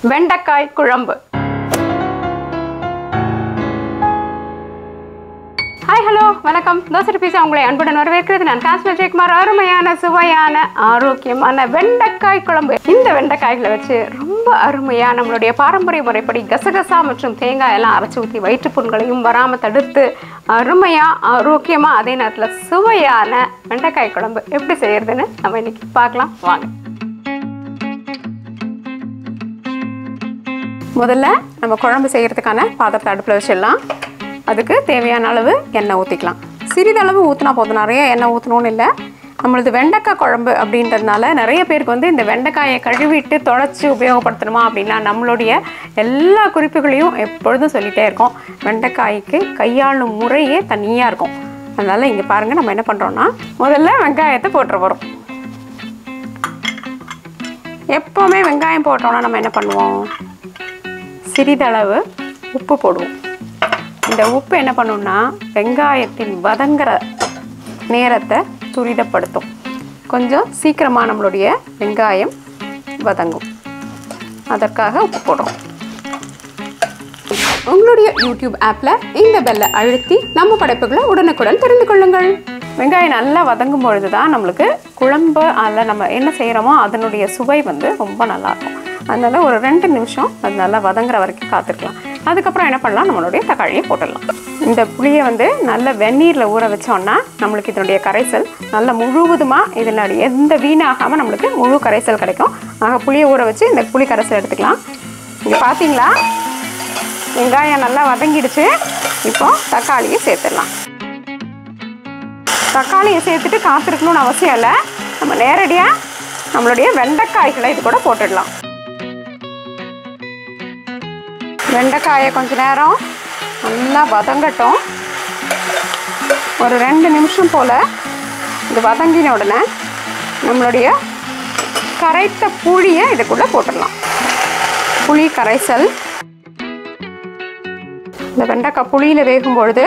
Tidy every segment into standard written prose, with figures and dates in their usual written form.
வெண்டைக்காய் குழம்பு. Hi, hello, வணக்கம். தோசை பீஸா உங்களை அன்புடன் வரவேற்கிறது. நான் காஷ்மீர் ஜெயக்குமார். அருமையான, சுவையான, ஆரோக்கியமான வெண்டைக்காய் குழம்பு. இந்த வெண்டைக்காய்களை வச்சு ரொம்ப அருமையாக நம்மளுடைய பாரம்பரிய முறைப்படி கசகசா மற்றும் தேங்காய் எல்லாம் அரைச்சி ஊற்றி வயிற்றுப்புண்களையும் வராமல் தடுத்து அருமையாக, ஆரோக்கியமாக, அதே நேரத்தில் சுவையான வெண்டைக்காய் குழம்பு எப்படி செய்யறதுன்னு நம்ம இன்னைக்கு பார்க்கலாம் வாங்க. முதல்ல நம்ம குழம்பு செய்கிறதுக்கான பாத்திரத்தை அடுப்பில் வச்சிடலாம். அதுக்கு தேவையான அளவு எண்ணெய் ஊற்றிக்கலாம். சிறிதளவு ஊற்றினா போதும், நிறைய எண்ணெய் ஊற்றணும்னு இல்லை. நம்மளது வெண்டைக்காய் குழம்பு அப்படின்றதுனால நிறைய பேருக்கு வந்து இந்த வெண்டைக்காயை கழுவிட்டு தொடச்சி உபயோகப்படுத்தணுமா அப்படின்னா நம்மளுடைய எல்லா குறிப்புகளையும் எப்பொழுதும் சொல்லிகிட்டே இருக்கோம். வெண்டைக்காய்க்கு கையாளும் முறையே தனியாக இருக்கும். அதனால் இங்கே பாருங்கள், நம்ம என்ன பண்ணுறோன்னா முதல்ல வெங்காயத்தை போட்டுற போகிறோம். எப்போவுமே வெங்காயம் போட்டோன்னா நம்ம என்ன பண்ணுவோம், சிறிதளவு உப்பு போடுவோம். இந்த உப்பு என்ன பண்ணுன்னா வெங்காயத்தின் வதங்குற நேரத்தை துரிதப்படுத்தும். கொஞ்சம் சீக்கிரமாக நம்மளுடைய வெங்காயம் வதங்கும். அதற்காக உப்பு போடுறோம். உங்களுடைய யூடியூப் ஆப்பில் இந்த பெல்லை அழுத்தி நம்ம படைப்புகளை உடனுக்குடன் தெரிந்து கொள்ளுங்கள். வெங்காயம் நல்லா வதங்கும் பொழுது தான் நம்மளுக்கு குழம்பு அதில் நம்ம என்ன செய்கிறோமோ அதனுடைய சுவை வந்து ரொம்ப நல்லாயிருக்கும். அதனால் ஒரு 2 நிமிஷம் அது நல்லா வதங்குற வரைக்கும் காத்திருக்கலாம். அதுக்கப்புறம் என்ன பண்ணலாம், நம்மளுடைய தக்காளியை போட்டுடலாம். இந்த புளியை வந்து நல்ல வெந்நீரில் ஊற வச்சோன்னா நம்மளுக்கு இதனுடைய கரைசல் நல்ல முழுவதுமாக இதில் எந்த வீணாகாமல் நம்மளுக்கு முழு கரைசல் கிடைக்கும். ஆக புளியை ஊற வச்சு இந்த புளி கரைசல் எடுத்துக்கலாம். இங்கே பார்த்தீங்களா, வெங்காயம் நல்லா வதங்கிடுச்சு. இப்போ தக்காளியை சேர்த்துடலாம். தக்காளியை சேர்த்துட்டு காத்திருக்கணும்னு அவசியம் இல்லை. நம்ம நேரடியாக நம்மளுடைய வெண்டைக்காய்களை இது கூட போட்டுடலாம். வெண்டைக்காயை கொஞ்ச நேரம் நல்லா வதங்கட்டும். ஒரு 2 நிமிஷம் போல் இது வதங்கின உடனே நம்மளுடைய கரைத்த புளியை இதுக்குள்ளே போட்டுடலாம். புளி கரைசல் இந்த வெண்டைக்காய் புளியில் வேகும் பொழுது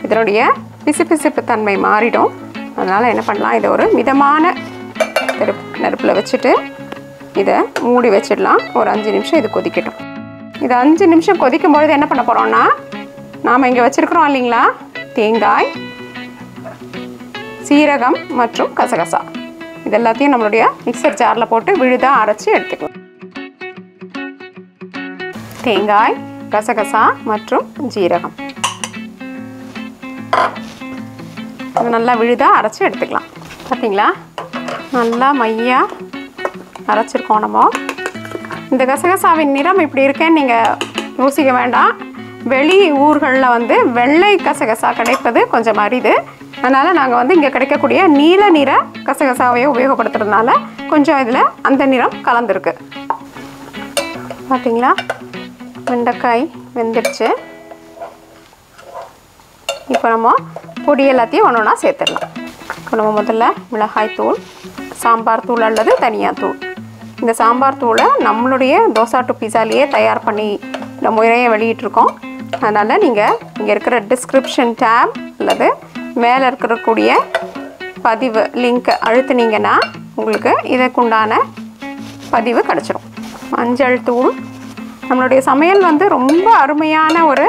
இதனுடைய பிசுபிசுப்பு தன்மை மாறிடும். அதனால் என்ன பண்ணலாம், இதை ஒரு மிதமான நெருப்பில் வச்சுட்டு இதை மூடி வச்சிடலாம். ஒரு 5 நிமிஷம் இது கொதிக்கட்டும். இது 5 நிமிஷம் கொதிக்கும் பொழுது என்ன பண்ண போகிறோம்னா, நாம் இங்கே வச்சுருக்கிறோம் இல்லைங்களா, தேங்காய், சீரகம் மற்றும் கசகசா, இது எல்லாத்தையும் நம்மளுடைய மிக்சர் ஜாரில் போட்டு விழுதாக அரைச்சி எடுத்துக்கலாம். தேங்காய், கசகசா மற்றும் ஜீரகம் இது நல்லா விழுதாக அரைச்சி எடுத்துக்கலாம். பார்த்தீங்களா, நல்லா மையாக அரைச்சிருக்கோம். நம்ம இந்த கசகசாவின் நிறம் இப்படி இருக்கேன்னு நீங்கள் யோசிக்க வேண்டாம். வெளி ஊர்களில் வந்து வெள்ளை கசகசா கிடைப்பது கொஞ்சம் அரிது. அதனால் நாங்கள் வந்து இங்கே கிடைக்கக்கூடிய நீல நிற கசகசாவையை உபயோகப்படுத்துறதுனால கொஞ்சம் இதில் அந்த நிறம் கலந்துருக்கு. பார்த்தீங்களா, வெண்டைக்காய் வெந்துடுச்சு. இப்போ நம்ம பொடி எல்லாத்தையும் ஒன்று ஒன்றா சேர்த்துடலாம். இப்போ நம்ம முதல்ல மிளகாய் தூள், சாம்பார் தூள் அல்லது தனியாக தூள். இந்த சாம்பார் தூளை நம்மளுடைய தோசா டு பீஸாலேயே தயார் பண்ணி இந்த முறையை வெளியிட்ருக்கோம். அதனால் நீங்கள் இங்கே இருக்கிற டிஸ்கிரிப்ஷன் டேப் அல்லது மேலே இருக்கக்கூடிய பதிவு லிங்க்கை அழுத்துனீங்கன்னா உங்களுக்கு இதற்குண்டான பதிவு கிடச்சிரும். மஞ்சள் தூள். நம்மளுடைய சமையல் வந்து ரொம்ப அருமையான ஒரு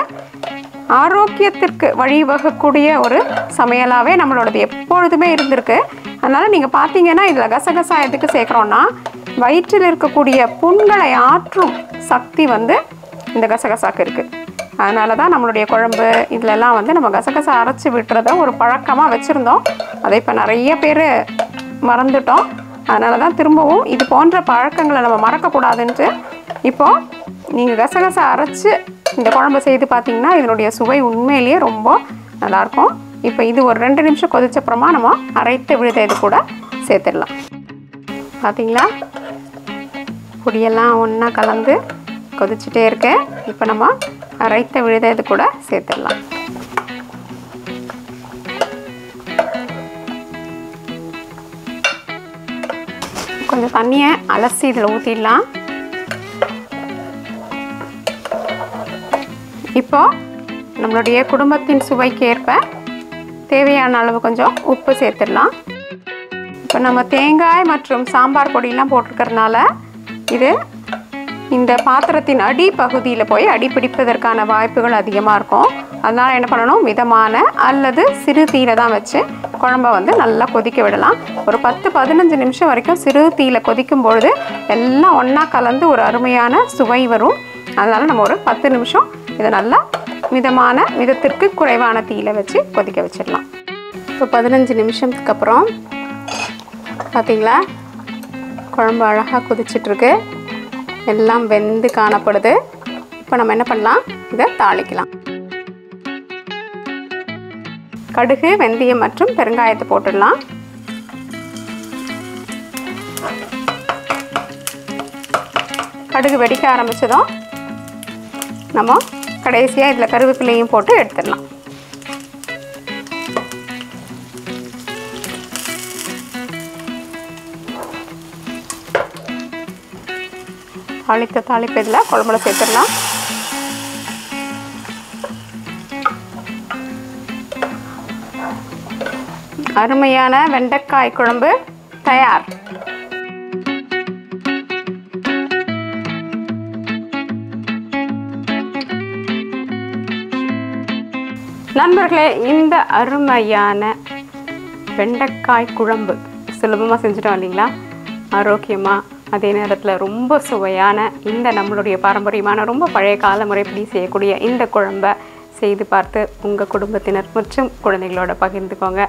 ஆரோக்கியத்திற்கு வழிவகக்கூடிய ஒரு சமையலாகவே நம்மளோடது எப்பொழுதுமே இருந்திருக்கு. அதனால் நீங்கள் பார்த்தீங்கன்னா இதில் கசகசா எதுக்கு சேர்க்குறோன்னா, வயிற்றில் இருக்கக்கூடிய புண்களை ஆற்றும் சக்தி வந்து இந்த கசகசாக்கு இருக்குது. அதனால தான் நம்மளுடைய குழம்பு இதிலெல்லாம் வந்து நம்ம கசகசா அரைச்சி விட்டுறத ஒரு பழக்கமாக வச்சுருந்தோம். அதை இப்போ நிறைய பேர் மறந்துட்டோம். அதனால தான் திரும்பவும் இது போன்ற பழக்கங்களை நம்ம மறக்கக்கூடாதுன்ட்டு இப்போது நீங்கள் கசகசா அரைச்சி இந்த குழம்பு செய்து பார்த்தீங்கன்னா இதனுடைய சுவை உண்மையிலேயே ரொம்ப நல்லாயிருக்கும். இப்போ இது ஒரு 2 நிமிஷம் கொதிச்சப்புறமா நம்ம அரைத்த விழுத இது கூட சேர்த்துடலாம். பார்த்தீங்களா, பொடியெல்லாம் ஒன்றா கலந்து கொதிச்சுட்டே இருக்கு. இப்போ நம்ம அரைத்த விழுத இது கூட சேர்த்துடலாம். கொஞ்சம் தண்ணியை அலசி இதில் ஊற்றிடலாம். இப்போ நம்மளுடைய குடும்பத்தின் சுவைக்கு ஏற்ப தேவையான அளவு கொஞ்சம் உப்பு சேர்த்துடலாம். இப்போ நம்ம தேங்காய் மற்றும் சாம்பார் பொடியெலாம் போட்டிருக்கிறதுனால இது இந்த பாத்திரத்தின் அடி பகுதியில் போய் அடி பிடிப்பதற்கான வாய்ப்புகள் அதிகமாக இருக்கும். அதனால் என்ன பண்ணணும், மிதமான அல்லது சிறு தீயில தான் வச்சு குழம்ப வந்து நல்லா கொதிக்க விடலாம். ஒரு 10-15 நிமிஷம் வரைக்கும் சிறு தீயில கொதிக்கும் பொழுது எல்லாம் ஒன்றா கலந்து ஒரு அருமையான சுவை வரும். அதனால் நம்ம ஒரு 10 நிமிஷம் இதை நல்லா மிதத்திற்கு குறைவான தீயில வச்சு கொதிக்க வச்சிடலாம். இப்போ 15 நிமிஷத்துக்கு அப்புறம் பார்த்திங்களா, குழம்பு அழகாக கொதிச்சிட்ருக்கு, எல்லாம் வெந்து காணப்படுது. இப்போ நம்ம என்ன பண்ணலாம், இதை தாளிக்கலாம். கடுகு, வெந்தயம் மற்றும் பெருங்காயத்தை போட்டுடலாம். கடுகு வெடிக்க ஆரம்பித்ததும் நம்ம கடைசியாக இதில் கருவேப்பிலையும் போட்டு எடுத்துடலாம். தாளிப்பு இதில் குழம்புல சேர்த்துடலாம். அருமையான வெண்டைக்காய் குழம்பு தயார். நண்பர்களே, இந்த அருமையான வெண்டைக்காய் குழம்பு சுலபமாக செஞ்சுட்டோம் இல்லைங்களா? ஆரோக்கியமாக, அதே நேரத்தில் ரொம்ப சுவையான இந்த நம்மளுடைய பாரம்பரியமான ரொம்ப பழைய கால முறைப்படி செய்யக்கூடிய இந்த குழம்பை செய்து பார்த்து உங்கள் குடும்பத்தினர் மற்றும் குழந்தைகளோட பகிர்ந்துக்கோங்க.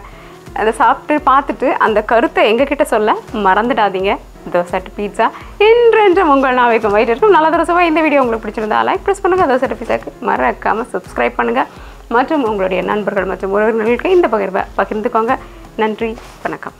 அதை சாப்பிட்டு பார்த்துட்டு அந்த கருத்தை எங்ககிட்ட சொல்ல மறந்துடாதீங்க. தோசை பீட்சா இன்றென்றும் உங்கள் நாவைக்கும் வயிறு இருக்கும். நல்ல தோசை. இந்த வீடியோ உங்களுக்கு பிடிச்சிருந்தா லைக் ப்ரெஸ் பண்ணுங்கள். தோசை பீட்சாக்கு மறக்காமல் சப்ஸ்கிரைப் பண்ணுங்கள் மற்றும் உங்களுடைய நண்பர்கள் மற்றும் உறவினர்களுக்கு இந்த பகிர்வை பகிர்ந்துக்கோங்க. நன்றி, வணக்கம்.